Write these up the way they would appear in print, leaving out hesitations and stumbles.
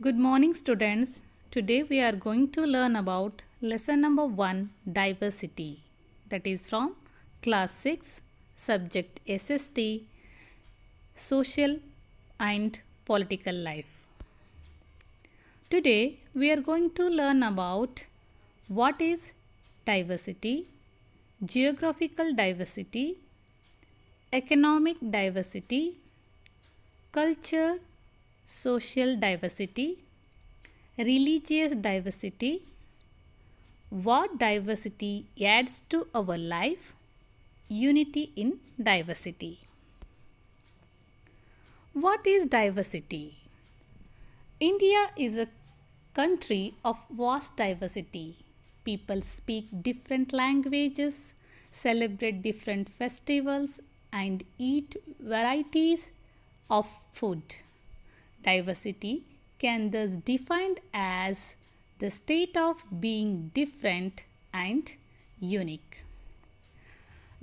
Good morning, students. Today we are going to learn about lesson number 1 diversity, that is from class 6, subject SST, social and political life. Today we are going to learn about what is diversity, geographical diversity, economic diversity, culture, social diversity, religious diversity, what diversity adds to our life, unity in diversity. What is diversity? India is a country of vast diversity. People speak different languages, celebrate different festivals, and eat varieties of food. Diversity can thus be defined as the state of being different and unique.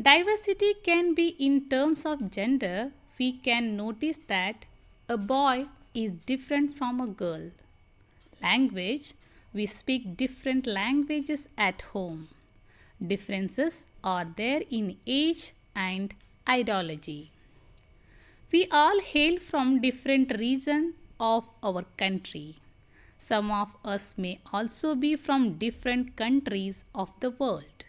Diversity can be in terms of gender. We can notice that a boy is different from a girl. Language, we speak different languages at home. Differences are there in age and ideology. We all hail from different regions of our country. Some of us may also be from different countries of the world.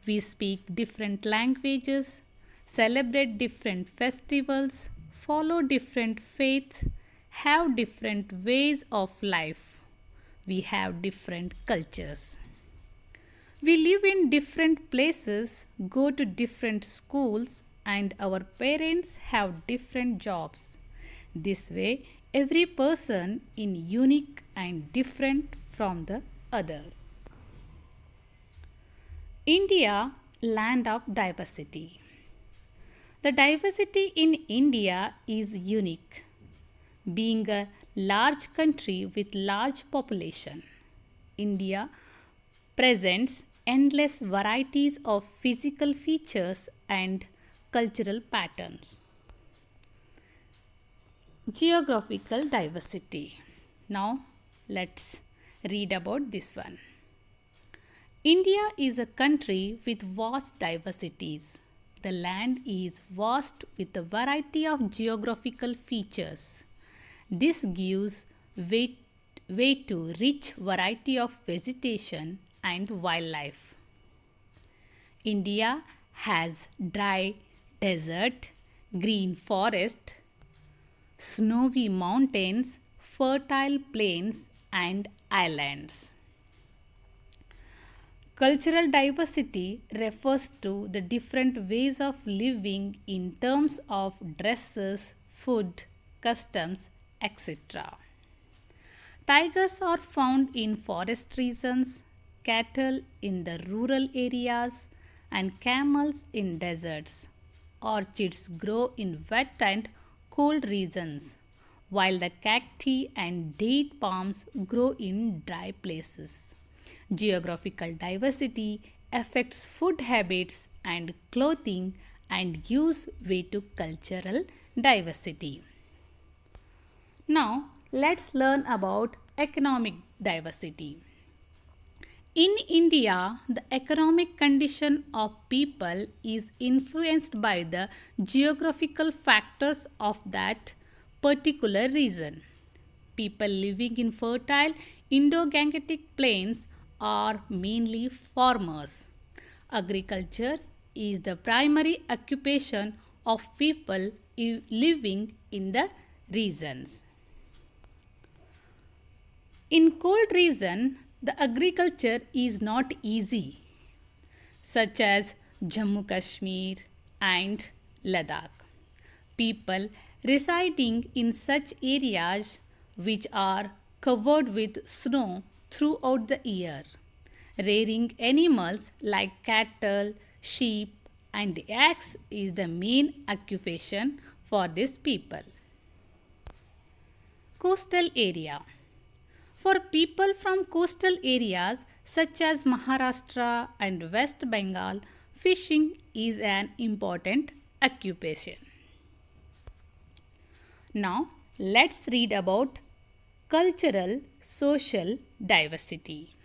We speak different languages, celebrate different festivals, follow different faiths, have different ways of life. We have different cultures. We live in different places, go to different schools, and our parents have different jobs. This way, every person is unique and different from the other. India, land of diversity. The diversity in India is unique, being a large country with large population. India presents endless varieties of physical features and cultural patterns. Geographical diversity. Now let's read about this one. India is a country with vast diversities. The land is vast with a variety of geographical features. This gives way to rich variety of vegetation and wildlife. India has dry desert, green forest, snowy mountains, fertile plains, and islands. Cultural diversity refers to the different ways of living in terms of dresses, food, customs, etc. Tigers are found in forest regions, cattle in the rural areas, and camels in deserts. Orchids grow in wet and cold regions, while the cacti and date palms grow in dry places. Geographical diversity affects food habits and clothing and gives way to cultural diversity. Now, let's learn about economic diversity. In India, the economic condition of people is influenced by the geographical factors of that particular region. People living in fertile Indo-Gangetic plains are mainly farmers. Agriculture is the primary occupation of people living in the regions. In cold region, the agriculture is not easy, such as Jammu Kashmir and Ladakh. People residing in such areas which are covered with snow throughout the year. Rearing animals like cattle, sheep, and eggs is the main occupation for these people. Coastal area. For people from coastal areas such as Maharashtra and West Bengal, fishing is an important occupation. Now, let's read about Cultural social diversity.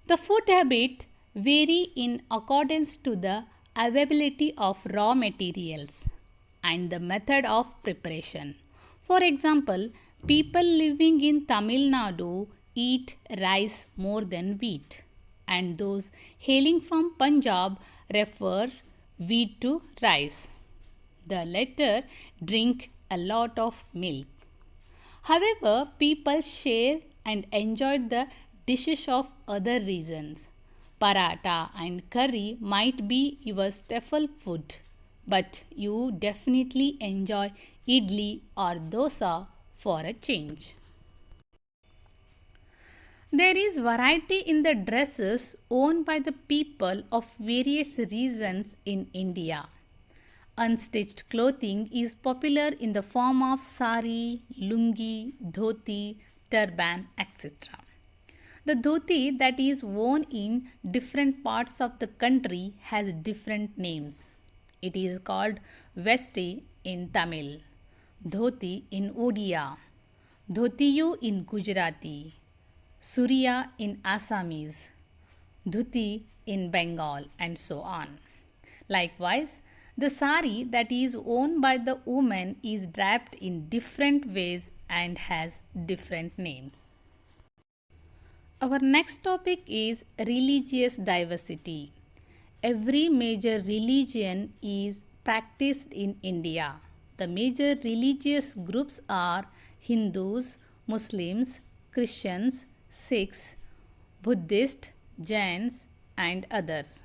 The food habit vary in accordance to the availability of raw materials and the method of preparation. For example, people living in Tamil Nadu eat rice more than wheat, and those hailing from Punjab refers wheat to rice. The latter drink a lot of milk. However, people share and enjoy the dishes of other regions. Paratha and curry might be your staple food, but you definitely enjoy idli or dosa for a change. There is variety in the dresses worn by the people of various regions in India. Unstitched clothing is popular in the form of sari, lungi, dhoti, turban, etc. The dhoti that is worn in different parts of the country has different names. It is called vesti in Tamil, dhoti in Odia, dhotiyu in Gujarati, Surya in Assamese, dhuti in Bengal, and so on. Likewise, the sari that is worn by the woman is draped in different ways and has different names. Our next topic is religious diversity. Every major religion is practiced in India. The major religious groups are Hindus, Muslims, Christians, Sikhs, Buddhists, Jains, and others.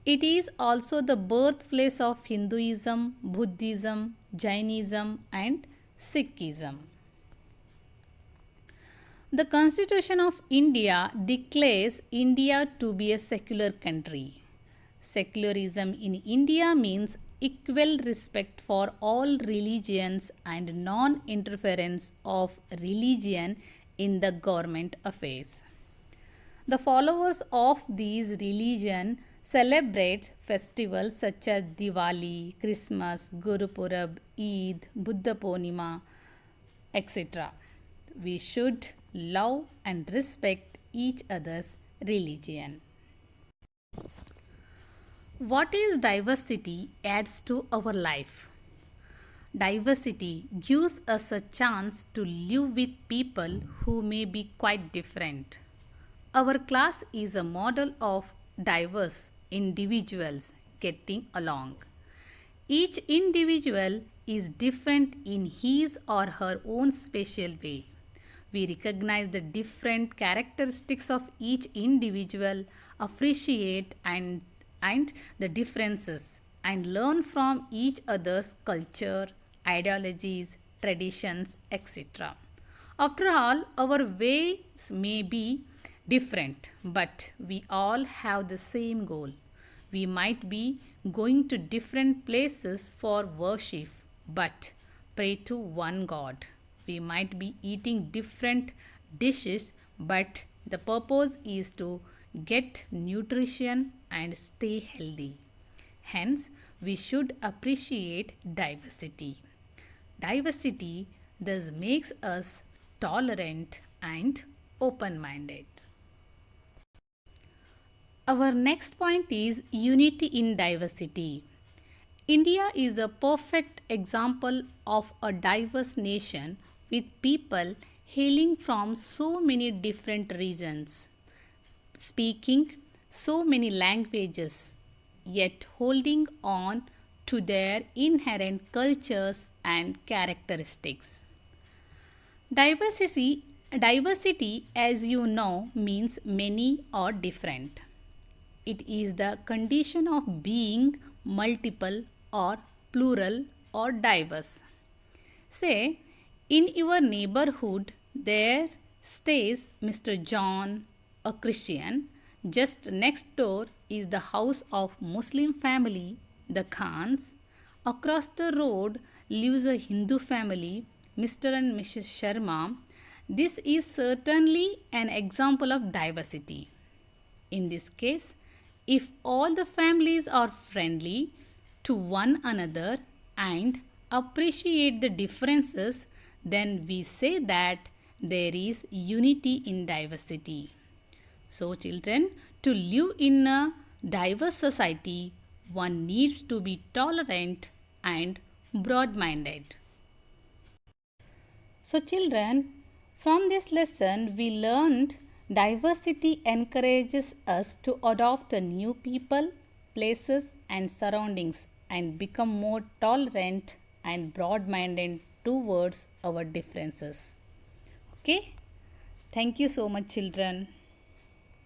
It is also the birthplace of Hinduism, Buddhism, Jainism, and Sikhism. The Constitution of India declares India to be a secular country. Secularism in India means equal respect for all religions and non interference of religion in the government affairs. The followers of these religions celebrate festivals such as Diwali, Christmas, Guru Purab, Eid, Buddha Purnima, etc. We should love and respect each other's religion. What is diversity adds to our life? Diversity gives us a chance to live with people who may be quite different. Our class is a model of diverse individuals getting along. Each individual is different in his or her own special way. We recognize the different characteristics of each individual, appreciate and the differences, and learn from each other's culture, ideologies, traditions, etc. After all, our ways may be different, but we all have the same goal. We might be going to different places for worship, but pray to one God. We might be eating different dishes, but the purpose is to get nutrition and stay healthy. Hence, we should appreciate diversity. Diversity thus makes us tolerant and open minded. Our next point is unity in diversity. India is a perfect example of a diverse nation with people hailing from so many different regions, speaking so many languages, yet holding on to their inherent cultures and characteristics. Diversity, as you know, means many or different. It is the condition of being multiple or plural or diverse. Say, in your neighborhood there stays Mr. John, a Christian. Just next door is the house of Muslim family, the Khans. Across the road lives a Hindu family, Mr. and Mrs. Sharma. This is certainly an example of diversity. In this case, if all the families are friendly to one another and appreciate the differences, then we say that there is unity in diversity. So, children, to live in a diverse society, one needs to be tolerant and broad minded. So, children, from this lesson, we learned diversity encourages us to adopt a new people, places, and surroundings and become more tolerant and broad minded towards our differences. Okay? Thank you so much, children.